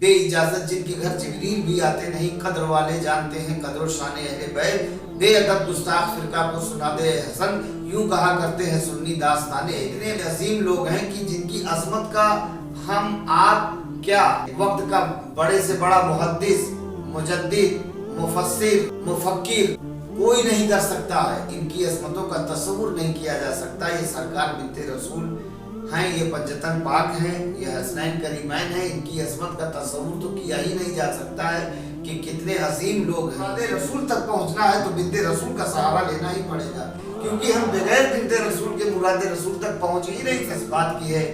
बे इजाजत जिनके घर जिब्रील भी आते नहीं, कद्र वाले जानते हैं कद्र शान अहले बैत, बेअदब गुस्ताख फिरका को सुना दे हसन, यूं कहा करते हैं सुन्नी दास्ताने। इतने अजीम लोग हैं कि जिनकी अजमत का हम आप क्या वक्त का बड़े से बड़ा मुहद्दिस, मुजद्दिद, मुफस्सिर, मुफक्किर कोई नहीं कर सकता है। इनकी अजमतों का तस्वुर नहीं किया जा सकता। ये सरकार बिन्ते रसूल हैं, ये पंजतन पाक हैं, ये हसनैन करीमैन हैं। इनकी अजमत का तस्वुर तो किया ही नहीं जा सकता है कि कितने अजीम लोग हैं। बिन्ते रसूल तक पहुंचना है तो बिन्ते रसूल का सहारा लेना ही पड़ेगा, क्योंकि हम बगैर बिन्ते रसूल के मुरादे रसूल तक पहुंच ही नहीं। इस बात की है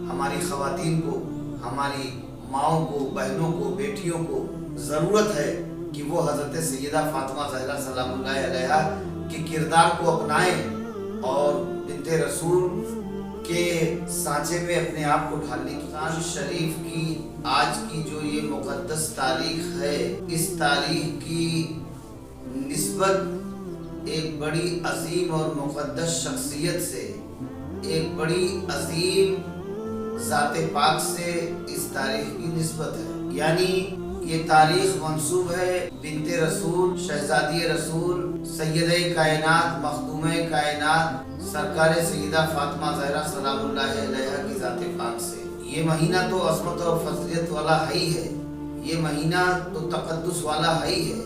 हमारी खवातीन को, हमारी माओं को, बहनों को, बेटियों को जरूरत है कि वो हजरत सैयदा फातिमा ज़हरा सलामुल्लाह अलैहा के किरदार को अपनाएं और बिन्ते रसूल के सांचे में अपने आप को ढालने की। रमज़ान शरीफ की आज की जो ये मुक़द्दस तारीख है, इस तारीख की निस्बत एक बड़ी अजीम और मुक़द्दस शख्सियत से, एक बड़ी अजीम ज़ाते पाक से इस तारीख की निस्बत है। यानी ये तारीख मंसूब है बिन्ते रसूल, शहजादी रसूल, सैयदे कायनात, मखदूमे कायनात, सरकार सैयदा फातिमा ज़हरा सलामुल्लाह अलैहा की ज़ाते पाक से। ये महीना तो अज़मत और फज़लियत वाला है ही है, ये महीना तो तक़द्दुस वाला है ही है,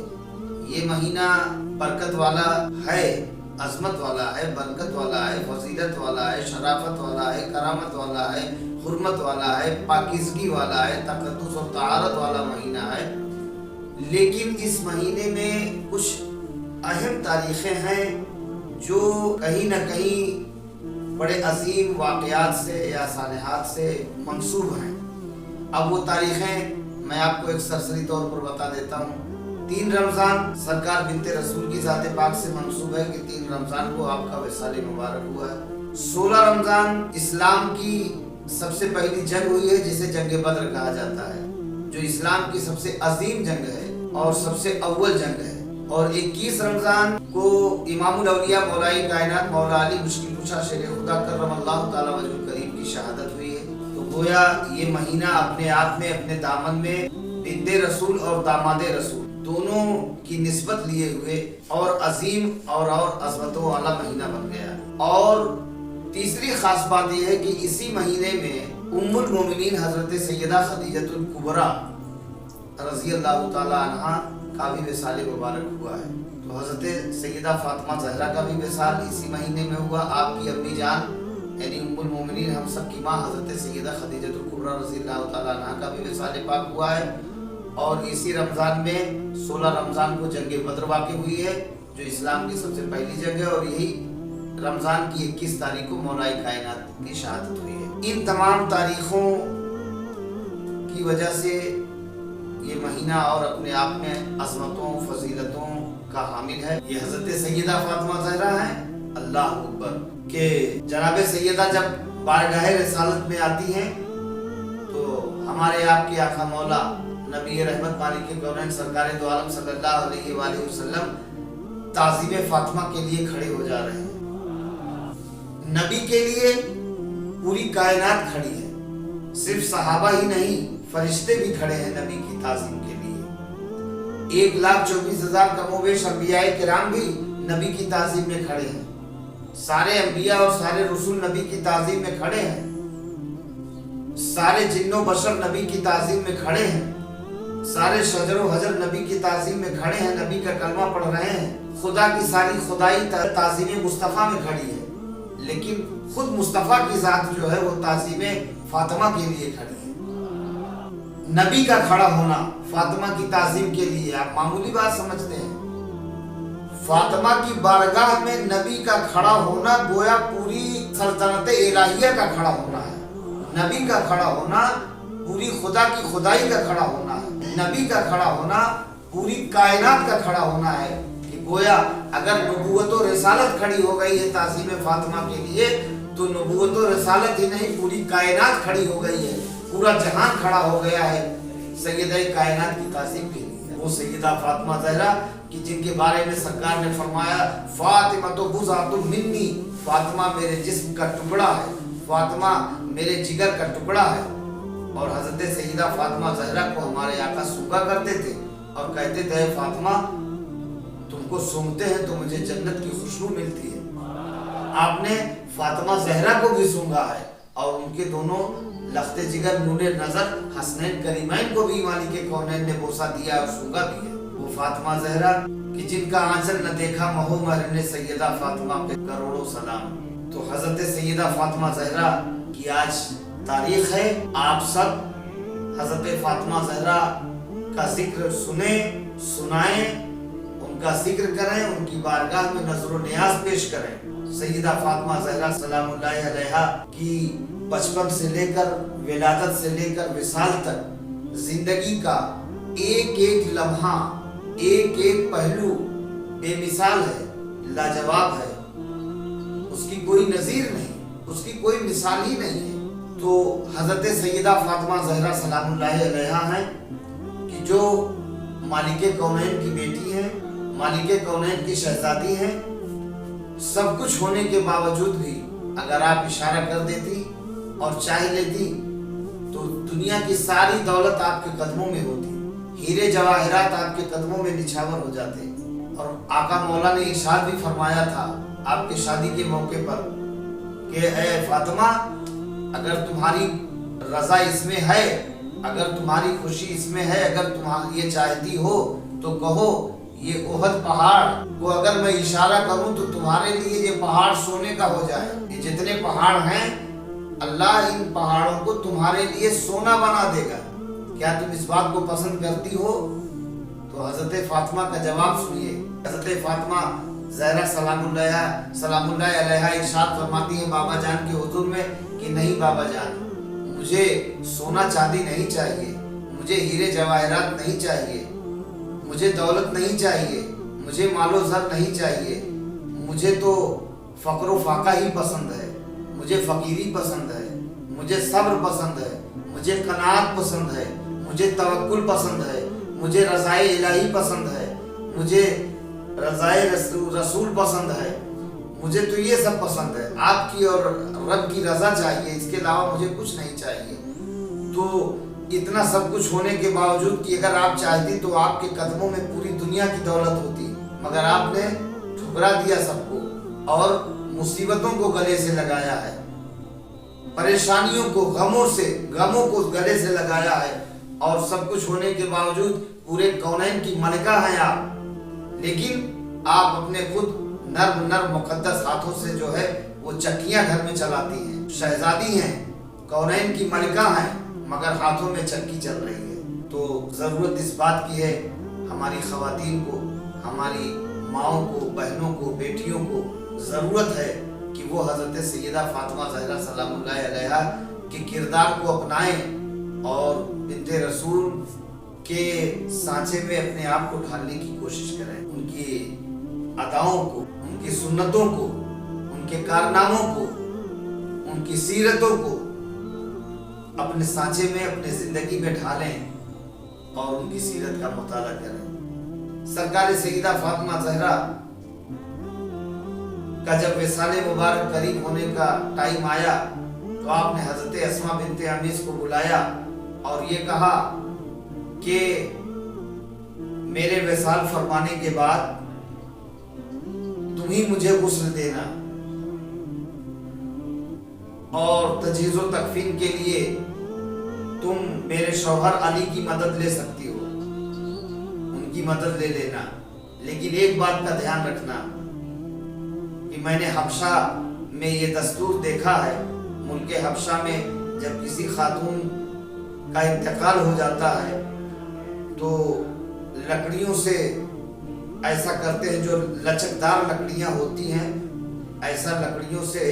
ये महीना बरकत वाला है, अज़मत वाला है, बरकत वाला है, फजीलत वाला है, शराफत वाला है, करामत वाला है, हुर्मत वाला है, पाकीज़गी वाला है, तक़द्दुस और तहारत वाला महीना है। लेकिन इस महीने में कुछ अहम तारीखें हैं जो कहीं न कहीं बड़े अजीम वाक़यात से या सानहात से मंसूब हैं। अब वो तारीखें मैं आपको एक सरसरी तौर पर बता देता हूँ। 3 रमज़ान सरकार बिन्ते रसूल की ज़ाते पाक से मंसूब है कि 3 रमज़ान को आपका विसाल मुबारक हुआ है। 16 रमज़ान इस्लाम की सबसे पहली जंग हुई है, जिसे जंग बद्र कहा जाता है, जो इस्लाम की सबसे अजीम जंग है और सबसे अव्वल जंग है। और 21 रमज़ान को इमामुल औलिया मौलाई कायनात मौला अली मुश्किल कुशा शेर खुदा करमल्लाहु ताला वजहुल करीम की शहादत हुई है। तो गोया ये महीना अपने आप में, अपने दामन में बिन्ते रसूल और दामादे रसूल दोनों की निस्बत लिए हुए और अजीम और अज़मतों वाला महीना बन गया। और तीसरी खास बात यह है कि इसी महीने में उम्मुल मोमिनीन हजरत सैयदा खदीजतुल कुबरा रज़ी अल्लाह ताला अन्हा का भी विसाल मुबारक हुआ है। तो हजरत सैयदा फातिमा ज़हरा का भी विसाल इसी महीने में हुआ। आपकी अम्मी जान यानी उम्मुल मोमिनीन हम सब की माँ हजरत सैयदा खदीजतुल कुबरा रज़ी अल्लाह ताला अन्हा का भी विसाल पाक हुआ है। और इसी रमज़ान में 16 रमज़ान को जंग बद्र वाक़ हुई है, जो इस्लाम की सबसे पहली जंग है। और यही रमज़ान की 21 तारीख को मौलाई कायनात की शहादत हुई है। इन तमाम तारीखों की वजह से ये महीना और अपने आप में अज़मतों, फजीलतों का हामिल है। ये हज़रत सैयदा फातिमा ज़हरा हैं, अल्लाह अकबर, के जनाब सैयदा जब बारगाह रिसालत में आती हैं तो हमारे आपके आका मौला नबी रहमत मालिक कौनैन सरकार दो आलम सल्लल्लाहु अलैहि वसल्लम ताज़ीम फातिमा के लिए खड़े हो जा रहे हैं। नबी के लिए पूरी कायनात खड़ी है, सिर्फ सहाबा ही नहीं, फरिश्ते भी खड़े हैं नबी की ताज़ीम के लिए। 1,24,000 कमोबेश अंबियाए किराम भी नबी की ताज़ीम में खड़े हैं। सारे अंबिया और सारे रसूल नबी की ताज़ीम में खड़े हैं। सारे जिन्नो बशर नबी की ताज़ीम में खड़े हैं। सारे शजरो हजर नबी की ताज़ीम में खड़े हैं, नबी का कलमा पढ़ रहे हैं। खुदा की सारी खुदाई ताज़ीम मुस्तफ़ा में खड़ी है, लेकिन खुद मुस्तफ़ा की ज़ात जो है वो ताज़ीम फातिमा के लिए खड़ी है। नबी का खड़ा होना फातिमा की ताज़ीम के लिए आप मामूली बात समझते हैं। फातिमा की बारगाह में नबी का खड़ा होना गोया पूरी सल्तनत इलाहिया का खड़ा होना है। नबी का खड़ा होना पूरी खुदा की खुदाई का खड़ा होना है। नबी का खड़ा होना पूरी कायनात का खड़ा होना है कि गोया अगर नबूवत और रिसालत खड़ी हो गई है ताज़ीम फातिमा के लिए, तो नबूवत और रिसालत ही नहीं पूरी कायनात खड़ी हो गई है, पूरा जहान खड़ा हो गया है सैयदा कायनात की ताज़ीम के लिए। वो सैयदा फातिमा ज़हरा कि जिनके बारे में सरकार ने फरमाया फातिमा तो बुज़अतुम मिन्नी, फातिमा मेरे जिस्म का टुकड़ा है, फातिमा मेरे जिगर का टुकड़ा है। और हजरत सैयदा फातिमा ज़हरा को हमारे आका सूंघा करते थे और कहते थे फातिमा तुमको सूंघते हैं तो मुझे जन्नत की खुशबू मिलती है। आपने फातिमा ज़हरा को भी सूंघा है और उनके दोनों लख्ते जिगर नूने नजर हसनैन करीमैन को भी मालिक कौनैन ने बोसा दिया और सूंघा भी है। वो फातिमा ज़हरा कि जिनका आंचल न देखा महो महर ने सैयदा फातिमा पे करोड़ों सलाम। तो हजरत सैयदा फातिमा ज़हरा की आज तारीख है। आप सब हजरत फातिमा ज़हरा का जिक्र सुने, सुनाएं, उनका जिक्र करें, उनकी बारगाह में नजर नियाज पेश करें। सैयदा फातिमा ज़हरा सलामुल्लाहि अलैहा की बचपन से लेकर विलादत से लेकर विसाल तक जिंदगी का एक एक लम्हा, एक एक पहलू बेमिसाल है, लाजवाब है। उसकी कोई नज़ीर नहीं, उसकी कोई मिसाल ही नहीं है। तो हजरत सैयदा फातिमा ज़हरा सलामुल्लाहि अलैहा हैं कि जो मालिक कौनैन की बेटी हैं, मालिक कौनैन की शहजादी हैं। सब कुछ होने के बावजूद भी अगर आप इशारा कर देती और चाह लेती तो दुनिया की सारी दौलत आपके कदमों में होती, हीरे जवाहरात आपके कदमों में निछावर हो जाते। और आका मौला ने इरशाद भी फरमाया था आपके शादी के मौके पर कि ए फातिमा अगर तुम्हारी रजा इसमें है, अगर तुम्हारी खुशी इसमें है, अगर तुम ये चाहती हो तो कहो ये ओहद पहाड़ को अगर मैं इशारा करूं तो तुम्हारे लिए ये पहाड़ सोने का हो जाए। ये जितने पहाड़ हैं अल्लाह इन पहाड़ों को तुम्हारे लिए सोना बना देगा। क्या तुम इस बात को पसंद करती हो? तो हजरत फातिमा का जवाब सुनिए। हजरत फातिमा ज़हरा सलामुल्लाहि अलैहा इरशाद फरमाती हैं बाबा जान के हुजूर में कि नहीं बाबा जान, मुझे सोना चांदी नहीं चाहिए, मुझे हीरे जवाहरात नहीं चाहिए, मुझे दौलत नहीं चाहिए, मुझे मालो ज़र नहीं चाहिए। मुझे तो फ़क्र फाका ही पसंद है, मुझे फ़कीरी पसंद है, मुझे सब्र पसंद है, मुझे कनात पसंद है, मुझे तवक्कुल पसंद है, मुझे रज़ाए इलाही पसंद है, मुझे रज़ाए रसूल पसंद है। मुझे तो ये सब पसंद है, आपकी और रब की रज़ा चाहिए, इसके अलावा मुझे कुछ नहीं चाहिए। तो इतना सब कुछ होने के बावजूद कि अगर आप चाहती तो आपके कदमों में पूरी दुनिया की दौलत होती, मगर आपने ठुकरा दिया सबको और मुसीबतों को गले से लगाया है, परेशानियों को गमों को गले से लगाया है। और सब कुछ होने के बावजूद पूरे कौनैन की मलिका हैं आप, लेकिन आप अपने खुद नर्म मुकद्दस हाथों से जो है वो चक्कियां घर में चलाती हैं। शहजादी हैं, कौनैन की मलिका हैं, मगर हाथों में चक्की चल रही है। तो ज़रूरत इस बात की है हमारी ख़वातीन को, हमारी माओं को, बहनों को, बेटियों को ज़रूरत है कि वो हज़रत सैयदा फातिमा ज़हरा सलामुल्लाहि अलैहा के किरदार को अपनाएं और बिन्ते रसूल के सांचे में अपने आप को ढालने की कोशिश करें। उनकी अदाओं को, उनकी सुन्नतों को, उनके कारनामों को, उनकी सीरतों को अपने सांचे में, अपने जिंदगी में ढालें और उनकी सीरत का मुताला करें। सरकार सैयदा फातिमा ज़हरा का जब विसाले मुबारक करीब होने का टाइम आया तो आपने हजरत अस्मा बिनते अमीस को बुलाया और ये कहा कि मेरे विसाल फरमाने के बाद तुम ही मुझे गुस्ल देना और तजहीज़ो तकफीन के लिए तुम मेरे शौहर अली की मदद ले सकती हो, उनकी मदद ले लेना। लेकिन एक बात का ध्यान रखना कि मैंने हबशा में ये दस्तूर देखा है, मुल्क हबशा में जब किसी खातून का इंतकाल हो जाता है तो लकड़ियों से ऐसा करते हैं, जो लचकदार लकड़ियां होती हैं, ऐसा लकड़ियों से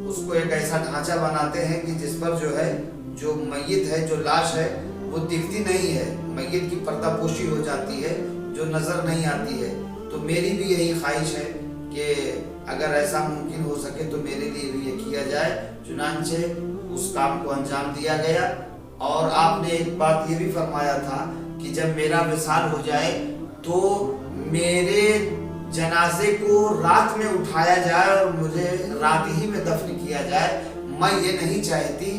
उसको एक ऐसा ढांचा बनाते हैं कि जिस पर जो है जो मैयत है, जो लाश है वो दिखती नहीं है, मैयत की पर्दापोशी हो जाती है, जो नज़र नहीं आती है। तो मेरी भी यही ख्वाहिश है कि अगर ऐसा मुमकिन हो सके तो मेरे लिए भी ये किया जाए। चुनांचे उस काम को अंजाम दिया गया। और आपने एक बात ये भी फरमाया था कि जब मेरा विसाल हो जाए तो मेरे जनाजे को रात में उठाया जाए और मुझे रात ही में दफन किया जाए। मैं ये नहीं चाहती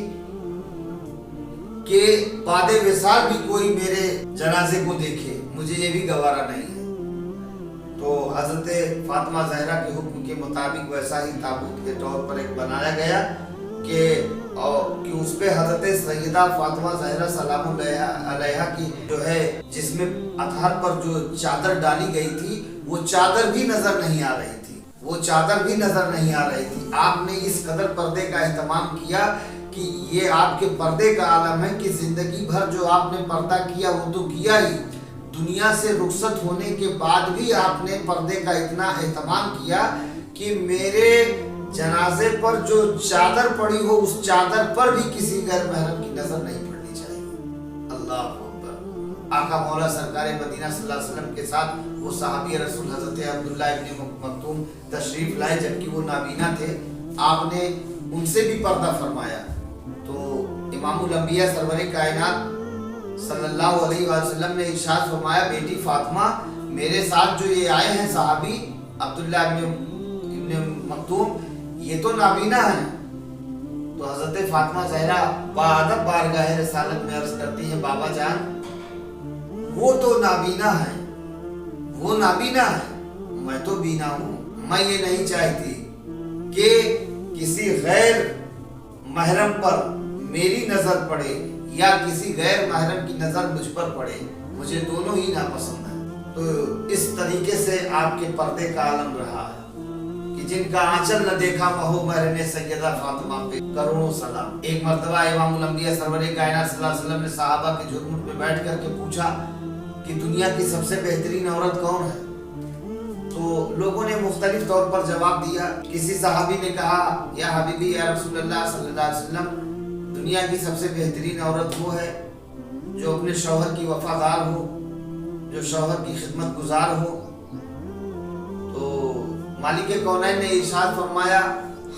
کہ بعد وصال بھی کوئی میرے جنازے کو دیکھے، مجھے یہ بھی گوارا نہیں ہے۔ تو حضرت فاطمہ زہرا کے حکم کے مطابق ویسا ہی تابوت کے طور پر ایک بنایا گیا کہ اس پہ حضرت سیدہ فاطمہ زہرا سلام علیہا کی جو ہے جس میں اطہر پر جو چادر ڈالی گئی تھی وہ چادر بھی نظر نہیں آ رہی تھی، وہ چادر بھی نظر نہیں آ رہی تھی۔ آپ نے اس قدر پردے کا اہتمام کیا کہ یہ آپ کے پردے کا عالم ہے کہ زندگی بھر جو آپ نے پردہ کیا وہ تو کیا ہی، دنیا سے رخصت ہونے کے بعد بھی آپ نے پردے کا اتنا اہتمام کیا کہ میرے جنازے پر جو چادر پڑی ہو اس چادر پر بھی کسی غیر محرم کی نظر نہیں پڑنی چاہیے۔ اللہ اکبر۔ آقا مولا سرکار مدینہ صلی اللہ علیہ وسلم کے ساتھ وہ صحابی رسول حضرت عبداللہ ابن مکتوم تشریف لائے جبکہ وہ نابینا تھے، آپ نے ان سے بھی پردہ فرمایا۔ تو امام الانبیاء سرور کائنات صلی اللہ علیہ وسلم نے ارشاد فرمایا، بیٹی فاطمہ میرے ساتھ جو یہ آئے ہیں صحابی عبداللہ ابن مکتوم یہ تو نابینا ہیں۔ تو حضرت فاطمہ زہرا بادب بارگاہ رسالت میں عرض کرتی ہیں، بابا جان وہ تو نابینا ہیں، وہ نابینا ہے، میں تو بینا ہوں۔ میں یہ نہیں چاہتی کہ کسی غیر محرم پر میری نظر پڑے یا کسی غیر محرم کی نظر مجھ پر پڑے، مجھے دونوں ہی ناپسند ہیں۔ تو اس طریقے سے آپ کے پردے کا عالم رہا ہے کہ جن کا آنچل نہ دیکھا مہو مہر نے سیدہ فاطمہ پہ کروڑوں سلام۔ ایک مرتبہ امام الانبیاء سرور کائنات صلی اللہ علیہ وسلم نے صحابہ کے جھرمٹ میں بیٹھ کر کے پوچھا کہ دنیا کی سب سے بہترین عورت کون ہے؟ تو لوگوں نے مختلف طور پر جواب دیا۔ کسی صحابی نے کہا، یا حبیبی یا رسول اللہ صلی اللہ علیہ وسلم، دنیا کی سب سے بہترین عورت وہ ہے جو اپنے شوہر کی وفادار ہو، جو شوہر کی خدمت گزار ہو۔ تو مالک کونین نے ارشاد فرمایا،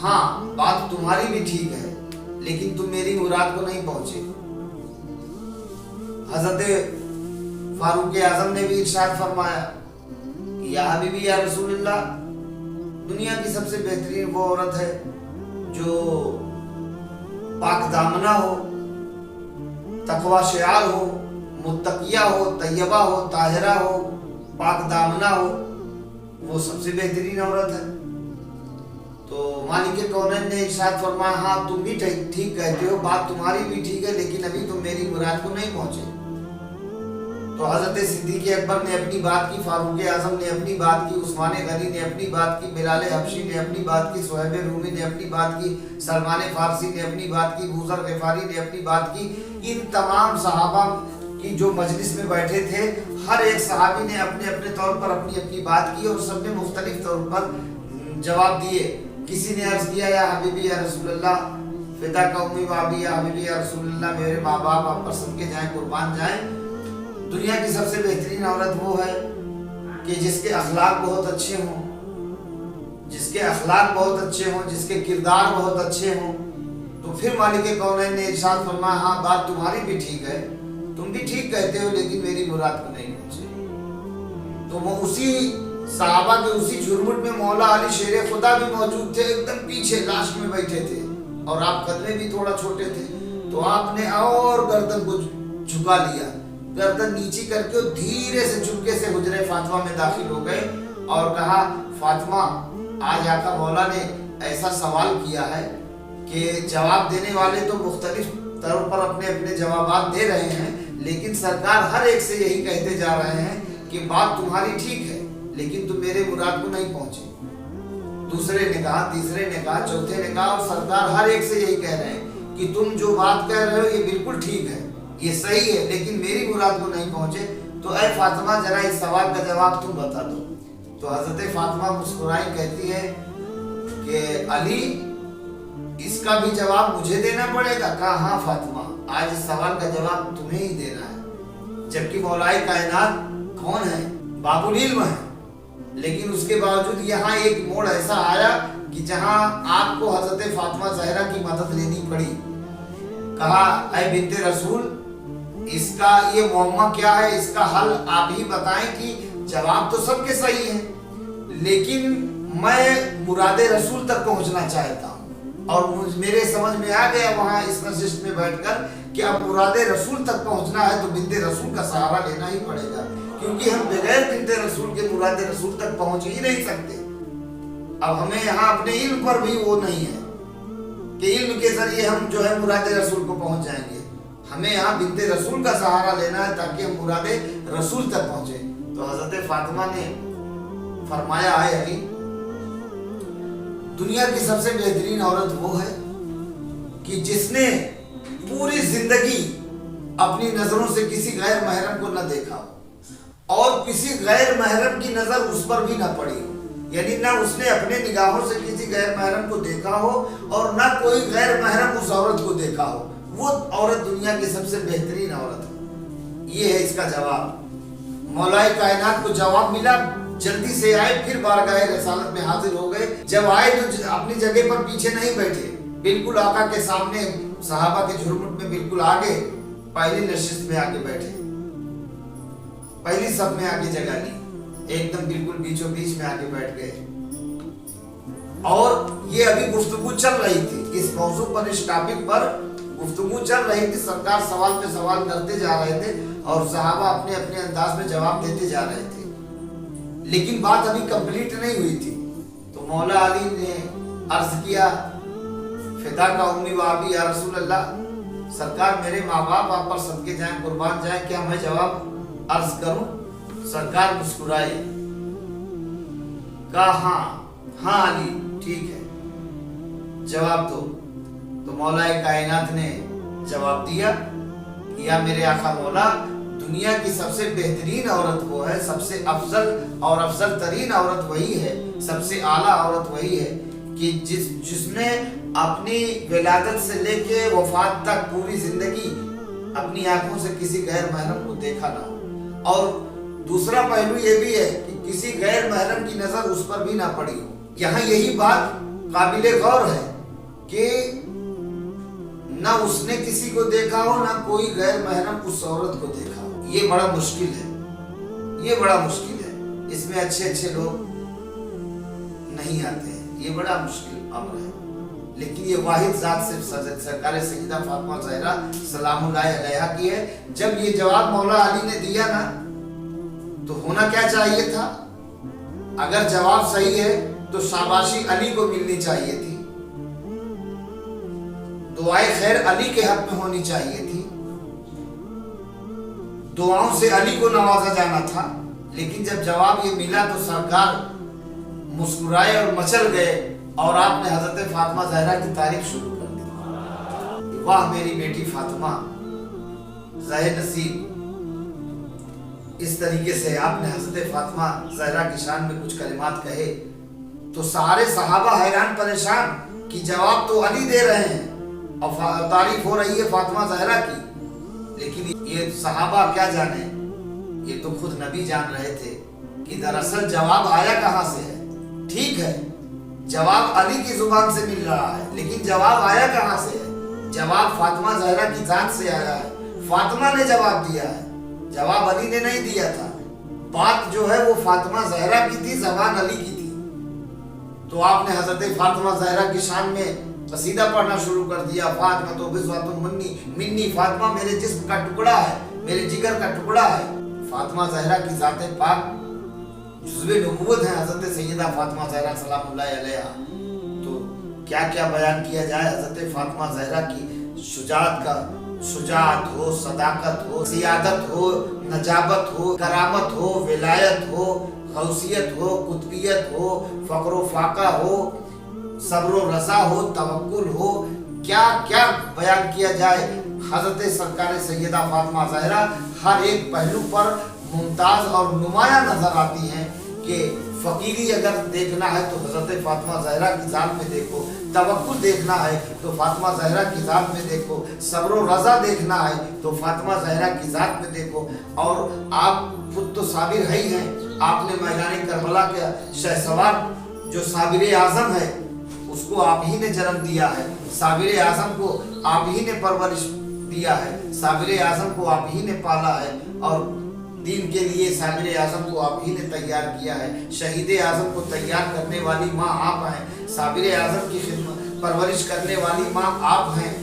ہاں بات تمہاری بھی ٹھیک ہے لیکن تم میری مراد کو نہیں پہنچے۔ حضرت فاروق اعظم نے بھی ارشاد فرمایا، یا حبیبی یا رسول اللہ، دنیا کی سب سے بہترین وہ عورت ہے جو پاک دامنہ ہو، تقوی شعار ہو، متقیہ ہو، طیبہ ہو، طاہرہ ہو، پاک دامنہ ہو، وہ سب سے بہترین عورت ہے۔ تو مالک کونین نے ارشاد فرمایا، ہاں تم بھی ٹھیک کہتے ہو، بات تمہاری بھی ٹھیک ہے لیکن ابھی تم میری مراد کو نہیں پہنچے۔ تو حضرت صدیق اکبر نے اپنی بات کی، فاروق اعظم نے اپنی بات کی، عثمان غنی نے اپنی بات کی، بلال حبشی نے اپنی بات کی، صہیب رومی نے اپنی بات کی، سلمان فارسی نے اپنی بات کی، ابو ذر غفاری نے اپنی بات کی۔ ان تمام صحابہ کی جو مجلس میں بیٹھے تھے ہر ایک صحابی نے اپنے اپنے طور پر اپنی بات کی اور سب نے مختلف طور پر جواب دیے۔ کسی نے عرض کیا، یا حبیبی یا رسول اللہ، فدا کا امی بابی، یا حبیبی یا رسول اللہ، میرے ماں باپ آپ پر صدقے جائیں، قربان جائیں، دنیا کی سب سے بہترین عورت وہ ہے کہ جس کے اخلاق بہت اچھے ہوں، جس کے اخلاق بہت اچھے ہوں، جس کے کردار بہت اچھے ہوں۔ تو پھر مالک کونین نے ارشاد فرمایا، ہاں بات تمہاری بھی ٹھیک ہے، تم بھی ٹھیک کہتے ہو لیکن میری مراد کو نہیں پہنچے۔ تو وہ اسی صحابہ کے اسی جھرمٹ میں مولا علی شیر خدا بھی موجود تھے، ایک دم پیچھے لاسٹ میں بیٹھے تھے اور آپ قد میں بھی تھوڑا چھوٹے تھے۔ تو آپ نے اور گردن کو جھکا لیا، گردن نیچی کر کے دھیرے سے چپکے سے حجرہ فاطمہ میں داخل ہو گئے اور کہا، فاطمہ آج آقا مولا نے ایسا سوال کیا ہے کہ جواب دینے والے تو مختلف طور پر اپنے اپنے جوابات دے رہے ہیں لیکن سرکار ہر ایک سے یہی کہتے جا رہے ہیں کہ بات تمہاری ٹھیک ہے لیکن تم میرے مراد کو نہیں پہنچے۔ دوسرے نے کہا، تیسرے نے کہا، چوتھے نے کہا، اور سرکار ہر ایک سے یہی کہہ رہے ہیں کہ تم جو بات کہہ رہے ہو یہ بالکل ٹھیک ہے، یہ صحیح ہے لیکن میری مراد کو نہیں پہنچے۔ تو اے فاطمہ ذرا اس سوال کا جواب تم بتا دو۔ تو حضرت فاطمہ مسکرائی کہتی ہے کہ علی اس کا بھی جواب مجھے دینا پڑے گا؟ کہا ہاں فاطمہ، آج اس سوال کا جواب تمہیں ہی دینا ہے، جبکہ مولائے کائنات کون ہے؟ باب العلم ہے، لیکن اس کے باوجود یہاں ایک موڑ ایسا آیا کہ جہاں آپ کو حضرت فاطمہ زہرا کی مدد لینی پڑی۔ کہا اے بنت رسول، اس کا یہ معمہ کیا ہے، اس کا حل آپ ہی بتائیں کہ جواب تو سب کے صحیح ہیں لیکن میں مراد رسول تک پہنچنا چاہتا ہوں۔ اور میرے سمجھ میں آ گیا وہاں اس نشست میں بیٹھ کر کہ اب مراد رسول تک پہنچنا ہے تو بنت رسول کا سہارا لینا ہی پڑے گا، کیونکہ ہم بغیر بنت رسول کے مراد رسول تک پہنچ ہی نہیں سکتے۔ اب ہمیں یہاں اپنے علم پر بھی وہ نہیں ہے کہ علم کے ذریعے ہم جو ہے مراد رسول کو پہنچ جائیں گے، ہمیں یہاں بنت رسول کا سہارا لینا ہے تاکہ ہم مراد رسول تک پہنچے۔ تو حضرت فاطمہ نے فرمایا ہے علی، دنیا کی سب سے بہترین عورت وہ ہے کہ جس نے پوری زندگی اپنی نظروں سے کسی غیر محرم کو نہ دیکھا ہو اور کسی غیر محرم کی نظر اس پر بھی نہ پڑی ہو، یعنی نہ اس نے اپنے نگاہوں سے کسی غیر محرم کو دیکھا ہو اور نہ کوئی غیر محرم اس عورت کو دیکھا ہو، وہ عورت دنیا کی سب سے بہترین عورت ہے۔ یہ ہے اس کا جواب۔ مولا کائنات کو جواب ملا، جلدی سے آئے، پھر بارگاہ رسالت میں حاضر ہو گئے۔ جب آئے تو اپنی جگہ پر پیچھے نہیں بیٹھے، بالکل آقا کے سامنے صحابہ کے جھرمٹ میں بالکل آگے پہلی نشست میں آگے بیٹھے، پہلی صف میں آگے جگہ لی، ایک دم بالکل بیچوں بیچ میں آگے بیٹھ گئے۔ اور یہ ابھی گفتگو چل رہی تھی اس موضوع پر، اس ٹاپک پر گفتگو چل رہی تھی، سرکار سوال پہ سوال کرتے جا رہے تھے اور صحابہ اپنے اپنے انداز میں جواب دیتے جا رہے تھے، لیکن بات ابھی کمپلیٹ نہیں ہوئی تھی۔ تو مولا علی نے عرض کیا، فدا کا امی و ابی یا رسول اللہ، سرکار میرے ماں باپ آپ پر صدقے جائیں، قربان جائیں، کیا میں جواب عرض کروں؟ سرکار مسکرائے، کہا ہاں علی ٹھیک ہے، جواب دو۔ تو مولا کائنات نے جواب دیا، یا میرے آقا مولا، دنیا کی سب سے بہترین عورت وہ ہے، سب سے افضل اور افضل ترین عورت وہی ہے، سب سے اعلیٰ عورت وہی ہے کہ جس نے اپنی ولادت سے لے کے وفات تک پوری زندگی اپنی آنکھوں سے کسی غیر محرم کو دیکھا نہ ہو، اور دوسرا پہلو یہ بھی ہے کہ کسی غیر محرم کی نظر اس پر بھی نہ پڑی ہو۔ یہاں یہی بات قابل غور ہے کہ نہ اس نے کسی کو دیکھا ہو، نہ کوئی غیر محرم اس عورت کو دیکھا ہو۔ یہ بڑا مشکل ہے، یہ بڑا مشکل ہے، اس میں اچھے اچھے لوگ نہیں آتے ہیں، یہ بڑا مشکل امر ہے۔ لیکن یہ واحد ذات صرف سرکار سیدہ فاطمہ زہرا سلام اللہ علیہا کی ہے۔ جب یہ جواب مولا علی نے دیا نا، تو ہونا کیا چاہیے تھا؟ اگر جواب صحیح ہے تو شاباشی علی کو ملنی چاہیے تھی، دعائے خیر علی کے حق میں ہونی چاہیے تھی، دعاؤں سے علی کو نوازا جانا تھا۔ لیکن جب جواب یہ ملا تو سرکار مسکرائے اور مچل گئے، اور آپ نے حضرت فاطمہ زہرا کی تعریف شروع کر دی۔ واہ میری بیٹی فاطمہ زاہد نصیب، اس طریقے سے آپ نے حضرت فاطمہ زہرا کی شان میں کچھ کلمات کہے تو سارے صحابہ حیران پریشان کہ جواب تو علی دے رہے ہیں اور تعریف ہو رہی ہے فاطمہ زہرا کی، لیکن یہ صحابہ کیا جانے، یہ تو خود نبی جان رہے تھے کہ دراصل جواب آیا کہاں سے ہے۔ ٹھیک ہے، جواب علی کی زبان سے مل رہا ہے، لیکن جواب آیا کہاں سے ہے؟ جواب فاطمہ زہرا کی ذات سے آیا ہے، فاطمہ نے جواب دیا ہے، جواب علی نے نہیں دیا تھا۔ بات جو ہے وہ فاطمہ زہرا کی تھی، زبان علی کی تھی۔ تو آپ نے حضرت فاطمہ زہرا کی شان میں قصیدہ پڑھنا شروع کر دیا، فاطمہ تو بضعۃ منی، فاطمہ میرے جسم کا ٹکڑا ہے، میرے جگر کا ٹکڑا ہے۔ فاطمہ زہرا کی ذات پاک جزو نبوت ہے حضرت سیدہ فاطمہ زہرا سلام اللہ علیہا۔ تو کیا کیا بیان کیا جائے حضرت فاطمہ زہرا کی شجاعت کا، شجاعت ہو، صداقت ہو، سیادت ہو، نجابت ہو، کرامت ہو، ولایت ہو، غوثیت ہو، قطبیت ہو، فقر و فاقہ ہو، صبر و رضا ہو، توکل ہو، کیا کیا بیان کیا جائے۔ حضرت سرکار سیدہ فاطمہ زہرا ہر ایک پہلو پر ممتاز اور نمایاں نظر آتی ہیں کہ فقیری اگر دیکھنا ہے تو حضرت فاطمہ زہرا کی ذات میں دیکھو، توکل دیکھنا ہے تو فاطمہ زہرا کی ذات میں دیکھو، صبر و رضا دیکھنا ہے تو فاطمہ زہرا کی ذات میں دیکھو۔ اور آپ خود تو صابر ہی ہیں، آپ نے میدان کربلا کے شہسوار جو صابر اعظم ہے اس کو آپ ہی نے جنم دیا ہے، صابر اعظم کو آپ ہی نے پرورش دیا ہے، صابر اعظم کو آپ ہی نے پالا ہے، اور دین کے لیے صابر اعظم کو آپ ہی نے تیار کیا ہے۔ شہید اعظم کو تیار کرنے والی ماں آپ ہیں، صابر اعظم کی خدمت परवरिश करने वाली माँ आप हैं,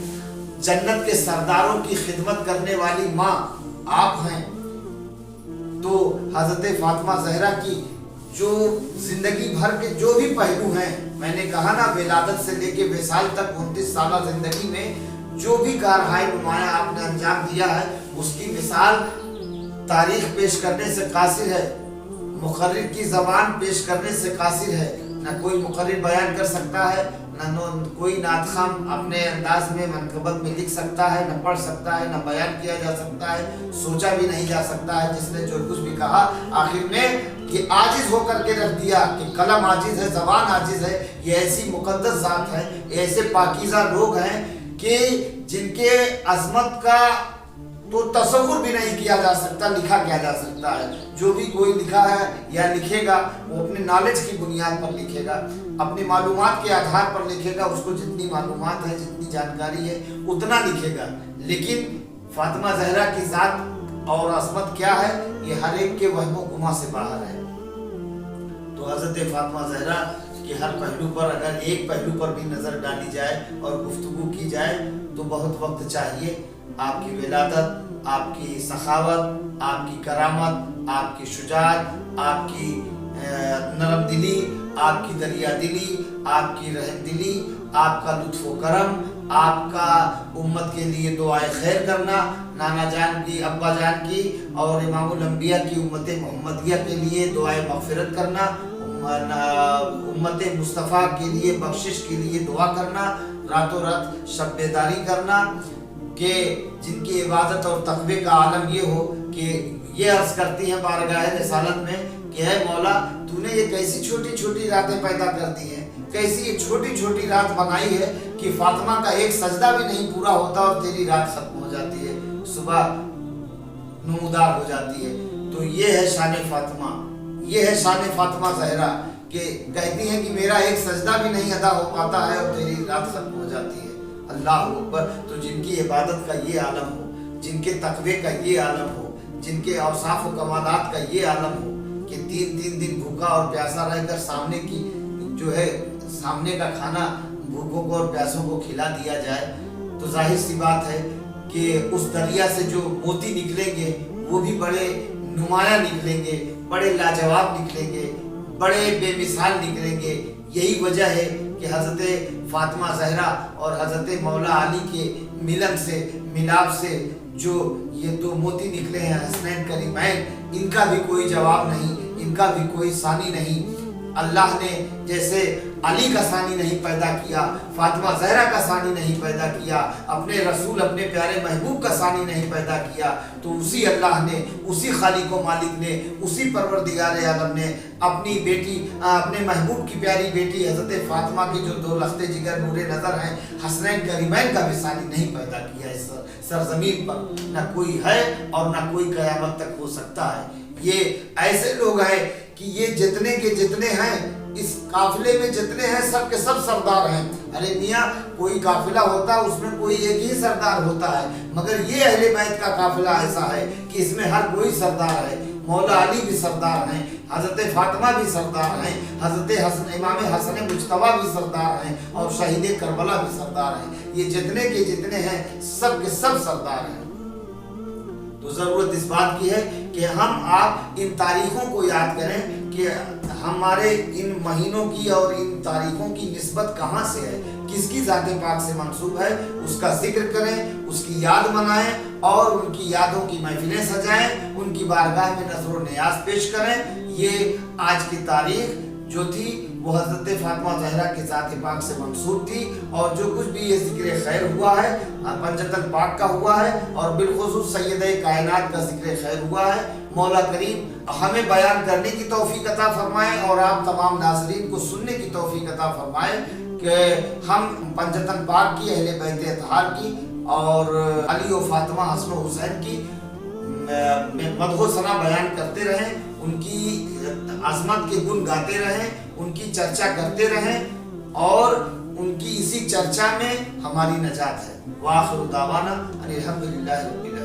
जन्नत के सरदारों की खिदमत करने वाली माँ आप हैं। तो हजरत फातिमा ज़हरा की जो जिंदगी भर के जो भी पहलू हैं, मैंने कहा ना विलादत से लेके विसाल तक 29 साल जिंदगी में जो भी कारहाय नुमाया आपने अंजाम दिया है, उसकी मिसाल तारीख पेश करने से कासिर है, मुकर्रिर की ज़बान पेश करने से कासिर है। न कोई मुकर्रिर बयान कर सकता है, न कोई नातखाम अपने अंदाज में मनकबत में लिख सकता है, न पढ़ सकता है, न बयान किया जा सकता है, सोचा भी नहीं जा सकता है। जिसने जो कुछ भी कहा आखिर में ये आजिज होकर के रख दिया कि कलम आजिज है, ज़बान आजिज है। ये ऐसी मुकद्दस ज़ात है, ऐसे पाकीज़ा लोग हैं कि जिनके अज़मत का तो तसव्वुर भी नहीं किया जा सकता, लिखा किया जा सकता है। जो भी कोई लिखा है या लिखेगा वो अपने नॉलेज की बुनियाद पर लिखेगा, अपनी मालूमात के आधार पर लिखेगा। उसको जितनी मालूमात है, जितनी जानकारी है, उतना लिखेगा। लेकिन फातिमा ज़हरा की ज़ात और अज़मत क्या है, ये हर एक के वहमो गुमा से बाहर है। तो हज़रत फातिमा ज़हरा के हर पहलू पर अगर एक पहलू पर भी नज़र डाली जाए और गुफ्तगू की जाए तो बहुत वक्त चाहिए। आपकी विलादत, आपकी सखावत, आपकी करामत, आपकी शुजाअत, आपकी नरम दिली, आपकी दरिया दिली, आपकी रहम दिली, आपका लुत्फ़ व करम, आपका उम्मत के लिए दुआए खैर करना, नाना जान की, अब्बा जान की और इमामुल अंबिया की उम्मत मोहम्मदिया के लिए दुआए मग़फ़िरत करना, उम्मत मुस्तफ़ा के लिए बख्शिश के लिए दुआ करना, रातों रात शब बेदारी करना कि जिनकी इबादत और तक़वे का आलम ये हो कि ये अर्ज़ करती हैं बारगाह रिसालत में कि है मौला, तूने ये कैसी छोटी छोटी रातें पैदा कर दी हैं, कैसी ये छोटी छोटी रात बनाई है कि फातिमा का एक सजदा भी नहीं पूरा होता और तेरी रात खत्म हो जाती है, सुबह नमूदार हो जाती है। तो ये है शान फातिमा, ये है शान फातिमा ज़हरा कि कहती हैं कि मेरा एक सजदा भी नहीं अदा हो पाता है और तेरी रात खत्म हो जाती है। अल्लाह अकबर। तो जिनकी इबादत का ये आलम हो, जिनके तकवे का ये आलम हो, जिनके औसाफ व कमालात का ये आलम हो कि 3 दिन भूखा और प्यासा रहकर सामने की जो है सामने का खाना भूखों को और प्यासों को खिला दिया जाए, तो जाहिर सी बात है कि उस दरिया से जो मोती निकलेंगे वो भी बड़े नुमाया निकलेंगे, बड़े लाजवाब निकलेंगे, बड़े बेमिसाल निकलेंगे। यही वजह है कि हज़रत फातिमा ज़हरा और हज़रत मौला अली के मिलन से, मिलाप से जो ये दो मोती निकले हैं हसनैन करीमैन, इनका भी कोई जवाब नहीं, इनका भी कोई सानी नहीं। अल्लाह ने जैसे अली का सानी नहीं पैदा किया, फातिमा ज़हरा का सानी नहीं पैदा किया, अपने रसूल अपने प्यारे महबूब का सानी नहीं पैदा किया, तो उसी अल्लाह ने, उसी खालिक व मालिक ने, उसी परवरदिगार आलम ने अपनी बेटी, अपने महबूब की प्यारी बेटी हज़रत फातिमा की जो 2 लख्ते जिगर नूरे नज़र हैं हसनैन करीमैन का भी सानी नहीं पैदा किया। इस सरजमीन पर ना कोई है और ना कोई क़यामत तक हो सकता है। ये ऐसे लोग हैं कि ये जितने के जितने हैं, इस काफिले में जितने हैं सब के सब सरदार हैं। अरे मियाँ, कोई काफिला होता है उसमें कोई एक ही सरदार होता है, मगर ये अहले बैत का काफिला ऐसा है कि इसमें हर कोई सरदार है। मौला अली भी सरदार हैं, हज़रत फातिमा भी सरदार हैं, हज़रत इमाम हसन मुज्तबा भी सरदार हैं और शहीद करबला भी सरदार हैं। ये जितने के जितने हैं सब के सब सरदार हैं। तो ज़रूरत इस बात की है कि हम आप इन तारीख़ों को याद करें कि हमारे इन महीनों की और इन तारीख़ों की निस्बत कहाँ से है, किसकी ज़ात पाक से मंसूब है, उसका जिक्र करें, उसकी याद मनाएं और उनकी यादों की महफिलें सजाएं, उनकी बारगाह में नज़र व नियाज़ पेश करें। ये आज की तारीख़ जो थी वो हज़रत फातिमा ज़हरा की ज़ात पाक से मंसूब थी, और जो कुछ भी ये ज़िक्र खैर हुआ है पंजतन पाक का हुआ है और बिलखुसूस सैयद कायनात का ज़िक्र खैर हुआ है। मौला करीम हमें बयान करने की तौफीक अता फरमाए और आप तमाम नाज़रीन को सुनने की तौफीक अता फरमाए कि हम पंजतन पाक की, अहले बैत अतहार की और अली व फातिमा हसन व हुसैन की मदहो सना बयान करते रहें, उनकी अज़मत के गुण गाते रहें, उनकी चर्चा करते रहें और उनकी इसी चर्चा में हमारी नजात है। वाखिरु दावाना अनिल हम्दुलिल्लाहि रब्बिल